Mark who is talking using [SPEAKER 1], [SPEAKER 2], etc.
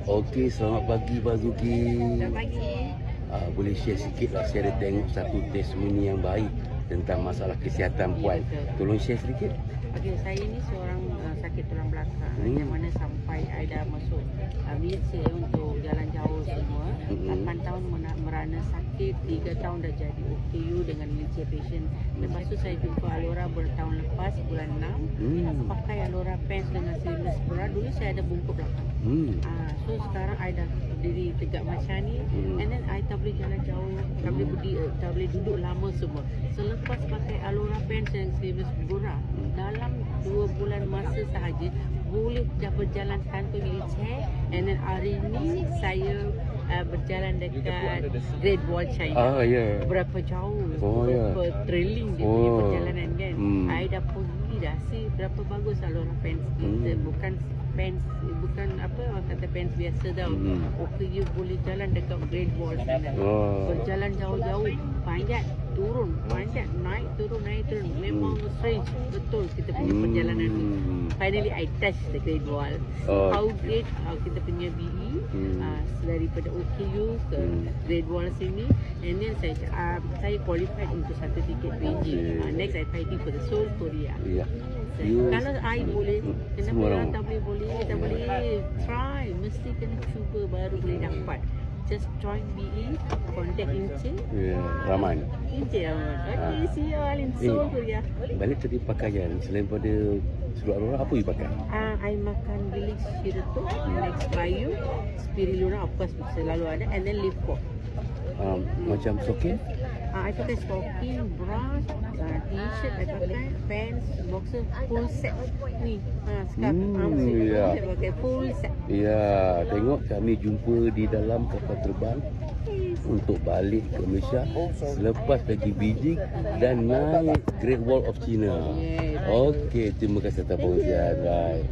[SPEAKER 1] Okey, selamat pagi Pak Zuki.
[SPEAKER 2] Selamat pagi.
[SPEAKER 1] Boleh share sikit lah, saya ada tengok satu testimoni yang baik tentang masalah kesihatan puan.
[SPEAKER 2] betul.
[SPEAKER 1] Tolong share sedikit.
[SPEAKER 2] Okey, saya ni seorang sakit tulang belakang yang mana sampai I dah masuk wheelchair untuk jalan jauh semua. 8 tahun merana sakit, 3 tahun dah jadi OKU dengan wheelchair patient. Lepas tu saya jumpa Alora bertahun lepas, bulan 6. Pakai Alora pants dengan seamless bra. Dulu saya ada bungkuk belakang. So sekarang I dah berdiri tegak macam ni. And then I tak boleh jalan jauh, tak boleh berdiri, tak boleh duduk lama semua. Selepas pakai Alora pants dan seamless bra, dalam 2 bulan masa sahaja boleh dah berjalan tanpa wheelchair. And then hari ni saya berjalan dekat Great Wall China.
[SPEAKER 1] Ya.
[SPEAKER 2] Berapa jauh,
[SPEAKER 1] ya.
[SPEAKER 2] berapa trailing dia punya perjalanan kan. I dah pergi dah, see berapa bagus Alora pants kita. Bukan pants, bukan apa orang kata pants biasa tau. You boleh jalan dekat Great Wall sana. Berjalan jauh-jauh, panjat, turun, panjat, naik, turun. Memang strange, betul kita punya perjalanan ni. Finally I touch the Great Wall. How great kita punya BE daripada OKU ke Great Wall sini. And then saya qualified untuk satu tiket Beijing. Next I fighting for the Seoul, Korea. Kalau I boleh, kenapa orang tak boleh? Tak boleh. Try, mesti kena cuba baru boleh dapat. Just join BE, contact Ince.
[SPEAKER 1] Rahman.
[SPEAKER 2] Ince Rahman. Okay, see you all in Seoul, Korea.
[SPEAKER 1] Balik tadi pakaian, selain pada seluar Alora, apa you pakai?
[SPEAKER 2] I makan bilik Shirato, next Bayu, Spirulina of course selalu ada, and then Live Pop.
[SPEAKER 1] Macam sokin?
[SPEAKER 2] I pakai stocking, bra, t-shirt, I pakai pants, boxer, full set ni. Scarf, saya pakai full set.
[SPEAKER 1] Ya, tengok kami jumpa di dalam kapal terbang untuk balik ke Malaysia selepas pergi Beijing dan naik Great Wall of China. Okey, terima kasih atas perhatian. Bye.